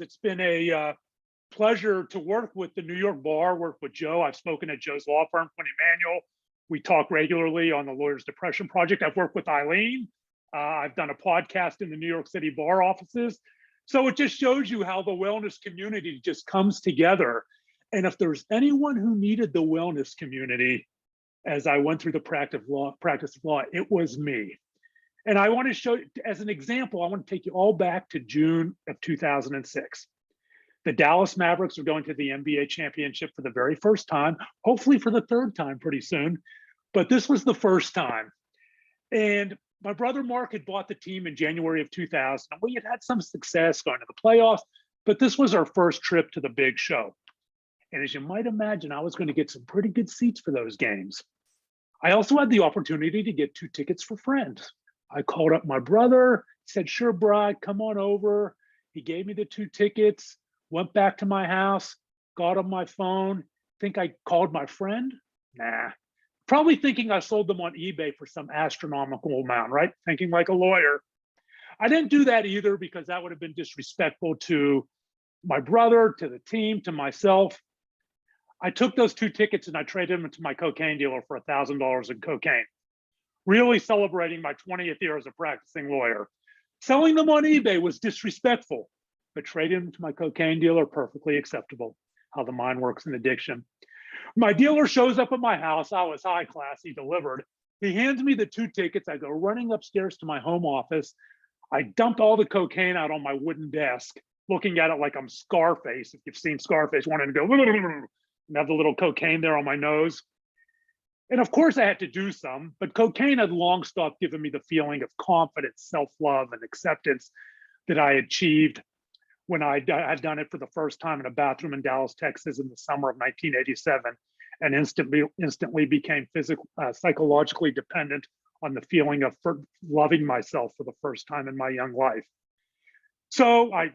It's been a pleasure to work with the New York Bar, work with Joe. I've spoken at Joe's law firm, Quinn Emanuel. We talk regularly on the Lawyers Depression Project. I've worked with Eileen. I've done a podcast in the New York City bar offices. So it just shows you how the wellness community just comes together. And if there's anyone who needed the wellness community, as I went through the practice of law, it was me. And I want to show, as an example, I want to take you all back to June of 2006. The Dallas Mavericks are going to the NBA championship for the very first time, hopefully for the third time pretty soon. But this was the first time. And my brother Mark had bought the team in January of 2000. We had had some success going to the playoffs, but this was our first trip to the big show. And as you might imagine, I was going to get some pretty good seats for those games. I also had the opportunity to get 2 tickets for friends. I called up my brother, said, sure, Brad, come on over. He gave me the 2 tickets, went back to my house, got on my phone. Think I called my friend? Nah. Probably thinking I sold them on eBay for some astronomical amount, right? Thinking like a lawyer. I didn't do that either because that would have been disrespectful to my brother, to the team, to myself. I took those 2 tickets and I traded them to my cocaine dealer for $1,000 in cocaine. Really celebrating my 20th year as a practicing lawyer. Selling them on eBay was disrespectful, but trading them to my cocaine dealer, perfectly acceptable. How the mind works in addiction. My dealer shows up at my house. I was high class, he delivered. He hands me the 2 tickets. I go running upstairs to my home office. I dumped all the cocaine out on my wooden desk, looking at it like I'm Scarface. If you've seen Scarface, wanting to go and have the little cocaine there on my nose. And of course I had to do some, but cocaine had long stopped giving me the feeling of confidence, self-love, and acceptance that I achieved when I had done it for the first time in a bathroom in Dallas, Texas in the summer of 1987, and instantly became psychologically dependent on the feeling of loving myself for the first time in my young life. So I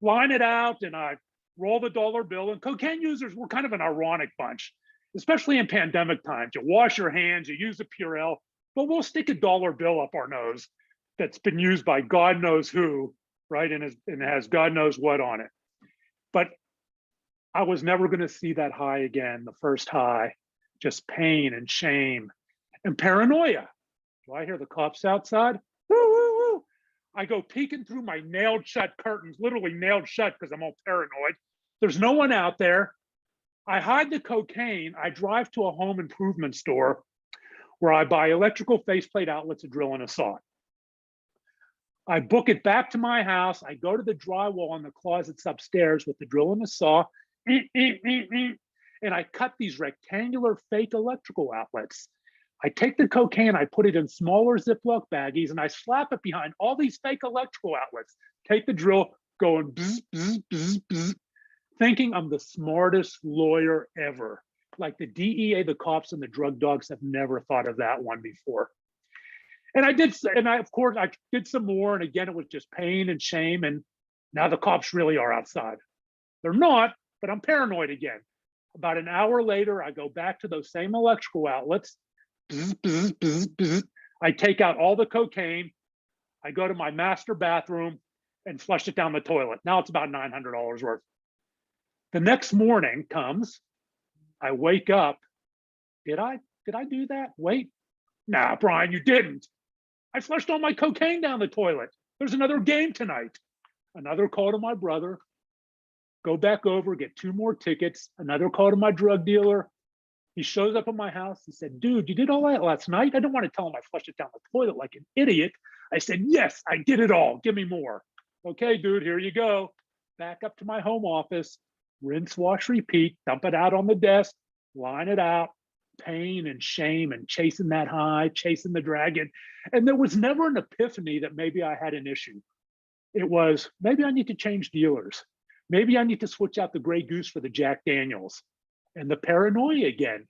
line it out and I roll the dollar bill, and cocaine users were kind of an ironic bunch, especially in pandemic times. You wash your hands, you use a Purell, but we'll stick a dollar bill up our nose that's been used by God knows who, right? And it has God knows what on it. But I was never going to see that high again, the first high, just pain and shame and paranoia. Do I hear the cops outside? Woo, woo, woo. I go peeking through my nailed shut curtains, literally nailed shut because I'm all paranoid. There's no one out there. I hide the cocaine. I drive to a home improvement store where I buy electrical faceplate outlets, a drill, and a saw. I book it back to my house. I go to the drywall in the closets upstairs with the drill and the saw, and I cut these rectangular fake electrical outlets. I take the cocaine, I put it in smaller Ziploc baggies, and I slap it behind all these fake electrical outlets. Take the drill, going bzz, bzz, bzz, bzz, thinking I'm the smartest lawyer ever. Like the DEA, the cops, and the drug dogs have never thought of that one before. And I did, and of course, I did some more. And again, it was just pain and shame. And now the cops really are outside. They're not, but I'm paranoid again. About an hour later, I go back to those same electrical outlets. Bzz, bzz, bzz, bzz. I take out all the cocaine. I go to my master bathroom and flush it down the toilet. Now it's about $900 worth. The next morning comes, I wake up. Did I do that? Wait. Nah, Brian, you didn't. I flushed all my cocaine down the toilet. There's another game tonight. Another call to my brother. Go back over, get 2 more tickets. Another call to my drug dealer. He shows up at my house. He said, dude, you did all that last night? I didn't want to tell him I flushed it down the toilet like an idiot. I said, yes, I did it all. Give me more. Okay, dude, here you go. Back up to my home office. Rinse, wash, repeat. Dump it out on the desk. Line it out. Pain and shame and chasing that high, chasing the dragon. And there was never an epiphany that maybe I had an issue. It was, maybe I need to change dealers. Maybe I need to switch out the Grey Goose for the Jack Daniels. And the paranoia again.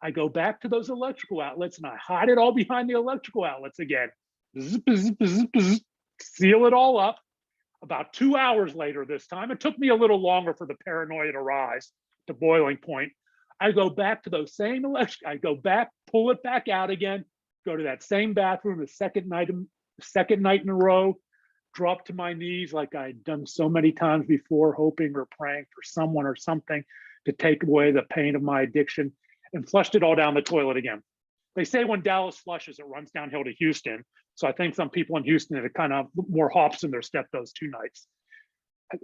I go back to those electrical outlets and I hide it all behind the electrical outlets again. Bzz, bzz, bzz, bzz. Seal it all up. About 2 hours later this time, it took me a little longer for the paranoia to rise to boiling point. I go back to those same I go back, pull it back out again, go to that same bathroom the second night in a row, dropped to my knees like I'd done so many times before, hoping or praying for someone or something to take away the pain of my addiction, and flushed it all down the toilet again. They say when Dallas flushes, it runs downhill to Houston. So I think some people in Houston had kind of more hops in their step those 2 nights.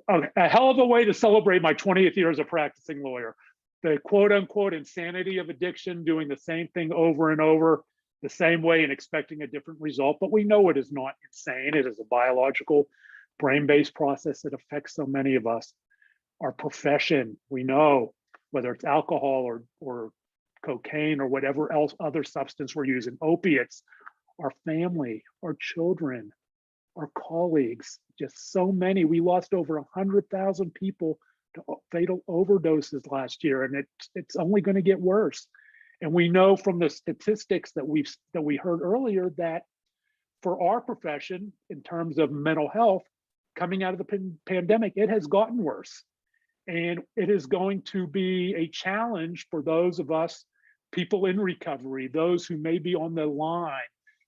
A hell of a way to celebrate my 20th year as a practicing lawyer. The quote unquote insanity of addiction, doing the same thing over and over the same way and expecting a different result. But we know it is not insane. It is a biological brain-based process that affects so many of us. Our profession, we know, whether it's alcohol or cocaine or whatever else other substance we're using, opiates, our family, our children, our colleagues, just so many. We lost over 100,000 people to fatal overdoses last year, and it's only going to get worse. And we know from the statistics that we heard earlier that for our profession, in terms of mental health, coming out of the pandemic, it has gotten worse. And it is going to be a challenge for those of us, people in recovery, those who may be on the line,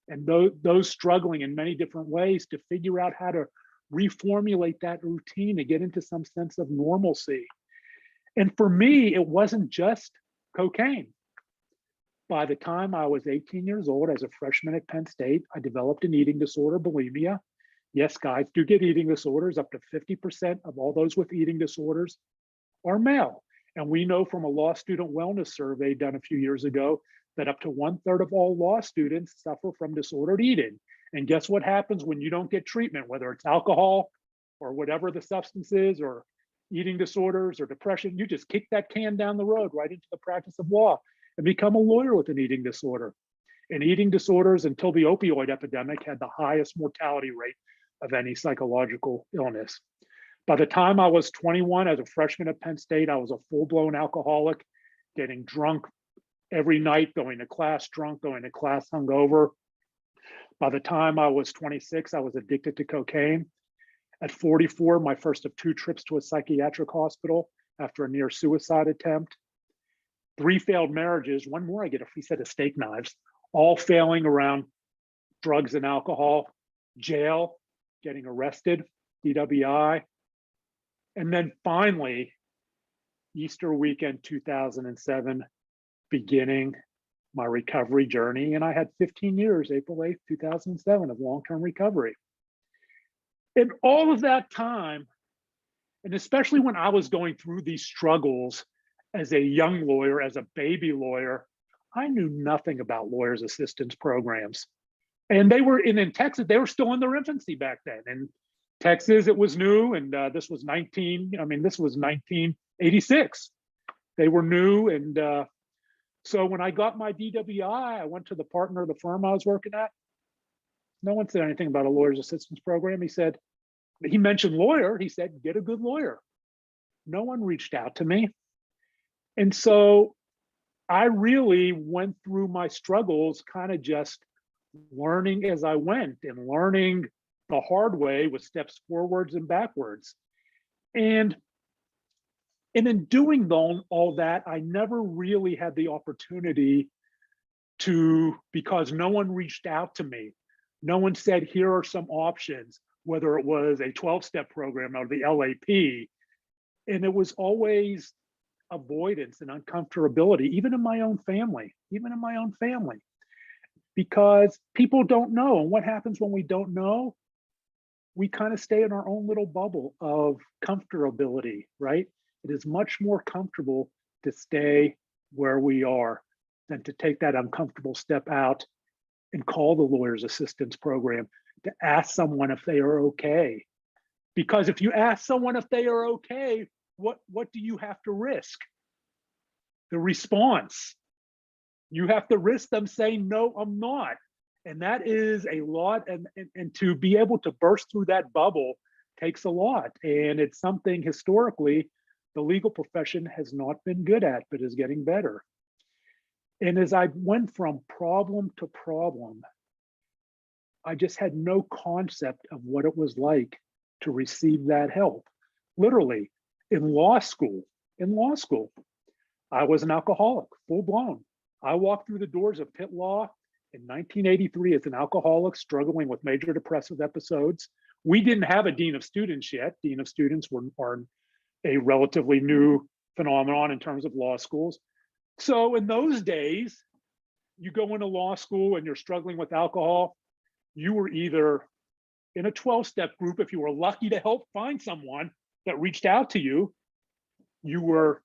and those struggling in many different ways to figure out how to reformulate that routine to get into some sense of normalcy. And for me, it wasn't just cocaine. By the time I was 18 years old, as a freshman at Penn State, I developed an eating disorder, bulimia. Yes, guys do get eating disorders. Up to 50% of all those with eating disorders are male. And we know from a law student wellness survey done a few years ago that up to 1/3 of all law students suffer from disordered eating. And guess what happens when you don't get treatment, whether it's alcohol or whatever the substance is, or eating disorders or depression? You just kick that can down the road right into the practice of law and become a lawyer with an eating disorder. And eating disorders, until the opioid epidemic, had the highest mortality rate of any psychological illness. By the time I was 21, as a freshman at Penn State, I was a full-blown alcoholic, getting drunk every night, going to class drunk, going to class hungover. By the time I was 26, I was addicted to cocaine. At 44, my first of 2 trips to a psychiatric hospital after a near suicide attempt. 3 failed marriages, one more, I get a free set of steak knives, all failing around drugs and alcohol, jail, getting arrested, DWI. And then finally, Easter weekend 2007, beginning my recovery journey. And I had 15 years, April 8th, 2007, of long-term recovery. In all of that time, and especially when I was going through these struggles as a young lawyer, as a baby lawyer, I knew nothing about lawyers' assistance programs. And they were in Texas, they were still in their infancy back then. In Texas, it was new, and this was 1986. They were new, and so when I got my DWI, I went to the partner of the firm I was working at. No one said anything about a lawyer's assistance program. He mentioned lawyer, he said, get a good lawyer. No one reached out to me. And so I really went through my struggles kind of just learning as I went, and learning the hard way with steps forwards and backwards. And in doing all that, I never really had the opportunity to, because no one reached out to me. No one said, here are some options, whether it was a 12-step program or the LAP. And it was always avoidance and uncomfortability, even in my own family, because people don't know. And what happens when we don't know? We kind of stay in our own little bubble of comfortability, right? It is much more comfortable to stay where we are than to take that uncomfortable step out and call the lawyer's assistance program, to ask someone if they are okay. Because if you ask someone if they are okay, what do you have to risk? The response. You have to risk them saying, no, I'm not. And that is a lot. And to be able to burst through that bubble takes a lot. And it's something historically the legal profession has not been good at, but is getting better. And as I went from problem to problem, I just had no concept of what it was like to receive that help. Literally, in law school, I was an alcoholic, full blown. I walked through the doors of Pitt Law in 1983 as an alcoholic struggling with major depressive episodes, We didn't have a dean of students yet. Dean of students are a relatively new phenomenon in terms of law schools. So in those days, you go into law school and you're struggling with alcohol, you were either in a 12-step group, if you were lucky to help find someone that reached out to you, you were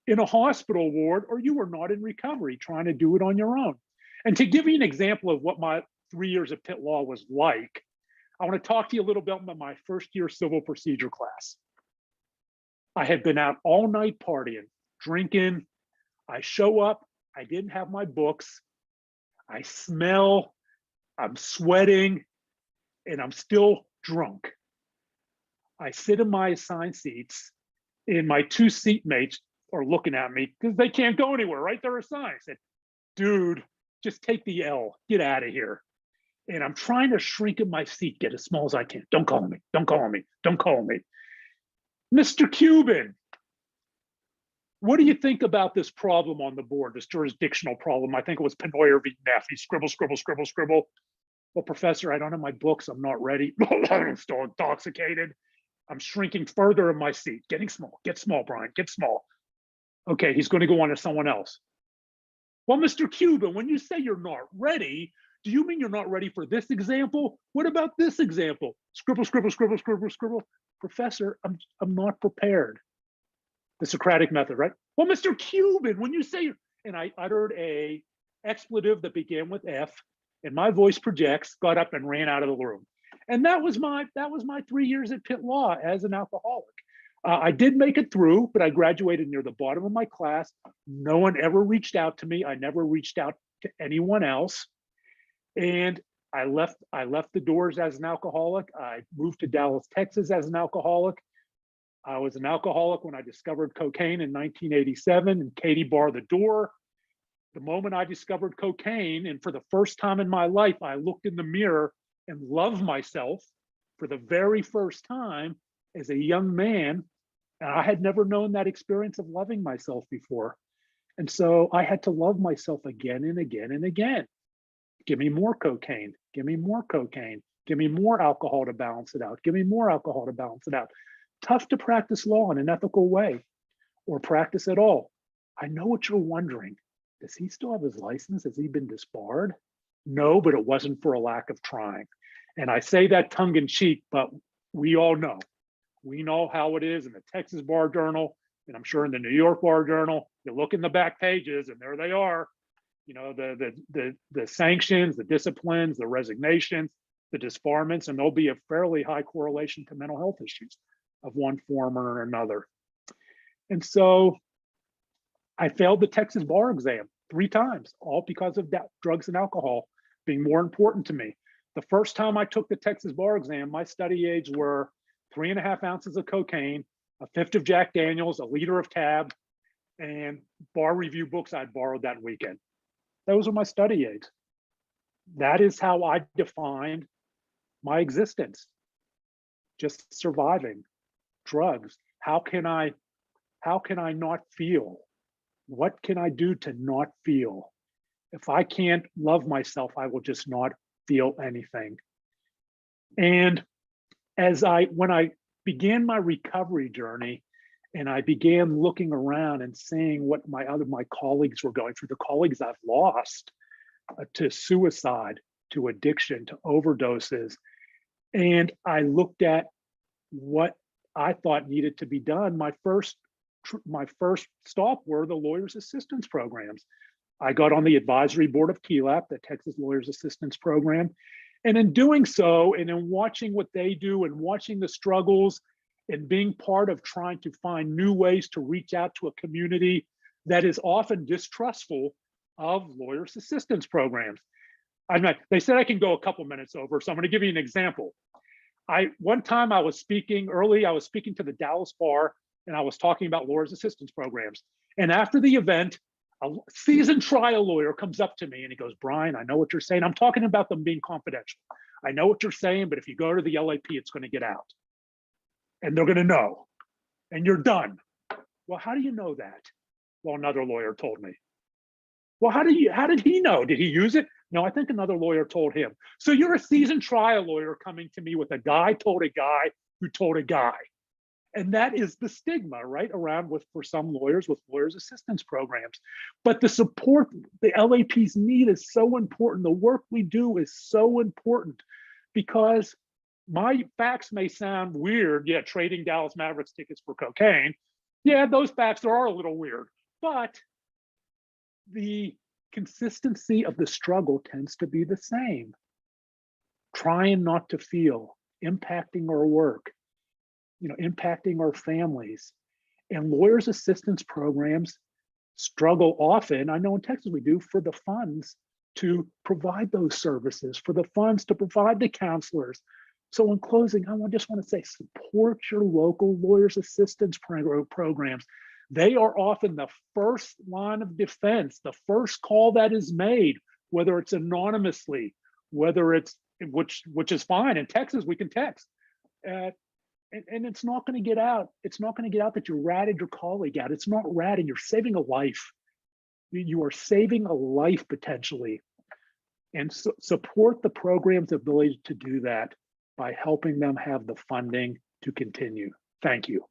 in a hospital ward, or you were not in recovery, trying to do it on your own. And to give you an example of what my 3 years of Pitt Law was like, I want to talk to you a little bit about my first year civil procedure class. I had been out all night partying, drinking. I show up, I didn't have my books. I smell, I'm sweating, and I'm still drunk. I sit in my assigned seats, and my two seatmates are looking at me because they can't go anywhere, right? They're assigned. I said, dude, just take the L, get out of here. And I'm trying to shrink in my seat, get as small as I can. Don't call me, don't call me, don't call me. Mr. Cuban, what do you think about this problem on the board, this jurisdictional problem? I think it was Pennoyer v. Neff. He scribble, scribble, scribble, scribble. Well, professor, I don't have my books. I'm not ready. I'm still intoxicated. I'm shrinking further in my seat, getting small. Get small, Brian, get small. Okay, he's going to go on to someone else. Well, Mr. Cuban, when you say you're not ready, do you mean you're not ready for this example? What about this example? Scribble, scribble, scribble, scribble, scribble. Professor, I'm not prepared. The Socratic method, right? Well, Mr. Cuban, when you say, and I uttered a expletive that began with F, and my voice projects, got up and ran out of the room. And that was my 3 years at Pitt Law as an alcoholic. I did make it through, but I graduated near the bottom of my class. No one ever reached out to me. I never reached out to anyone else. And I left the doors as an alcoholic. I moved to Dallas, Texas as an alcoholic. I was an alcoholic when I discovered cocaine in 1987, and Katie barred the door. The moment I discovered cocaine, and for the first time in my life, I looked in the mirror and loved myself for the very first time as a young man. And I had never known that experience of loving myself before. And so I had to love myself again and again and again. Give me more cocaine, give me more cocaine, give me more alcohol to balance it out, give me more alcohol to balance it out. Tough to practice law in an ethical way or practice at all. I know what you're wondering. Does he still have his license? Has he been disbarred? No, but it wasn't for a lack of trying. And I say that tongue in cheek, but we all know. We know how it is in the Texas Bar Journal, and I'm sure in the New York Bar Journal. You look in the back pages, and there they are. You know, the sanctions, the disciplines, the resignations, the disbarments, and there'll be a fairly high correlation to mental health issues of one form or another. And so I failed the Texas bar exam 3 times, all because of that, drugs and alcohol being more important to me. The first time I took the Texas bar exam, my study aids were 3.5 ounces of cocaine, a fifth of Jack Daniels, a liter of Tab, and bar review books I'd borrowed that weekend. Those are my study aids. That is how I defined my existence. Just surviving. Drugs. How can I not feel? What can I do to not feel? If I can't love myself, I will just not feel anything. And when I began my recovery journey, and I began looking around and seeing what my colleagues were going through, the colleagues I've lost to suicide, to addiction, to overdoses. And I looked at what I thought needed to be done. My first stop were the lawyers assistance programs. I got on the advisory board of TLAP, the Texas Lawyers Assistance Program. And in doing so, and in watching what they do and watching the struggles and being part of trying to find new ways to reach out to a community that is often distrustful of lawyers assistance programs. They said I can go a couple minutes over, so I'm going to give you an example. One time I was speaking to the Dallas Bar, and I was talking about lawyers assistance programs. And after the event, a seasoned trial lawyer comes up to me and he goes, Brian, I know what you're saying. I'm talking about them being confidential. I know what you're saying, but if you go to the LAP, it's going to get out. And they're going to know. And you're done. Well, how do you know that? Well, another lawyer told me. Well, how did he know? Did he use it? No, I think another lawyer told him. So you're a seasoned trial lawyer coming to me with a guy told a guy who told a guy. And that is the stigma, right, around with for some lawyers with lawyers assistance programs. But the support the LAPs need is so important. The work we do is so important because my facts may sound weird. Yeah, trading Dallas Mavericks tickets for cocaine. Yeah, those facts are a little weird. But the consistency of the struggle tends to be the same. Trying not to feel, impacting our work, impacting our families. And lawyers assistance programs struggle often, I know in Texas we do, for the funds to provide those services, for the funds to provide the counselors. So in closing, I just want to say, support your local lawyers assistance programs. They are often the first line of defense, the first call that is made, whether it's anonymously, whether it's, which is fine. In Texas, we can text. And it's not going to get out. It's not going to get out that you ratted your colleague out. It's not ratting. You're saving a life. You are saving a life potentially. And support the program's ability to do that by helping them have the funding to continue. Thank you.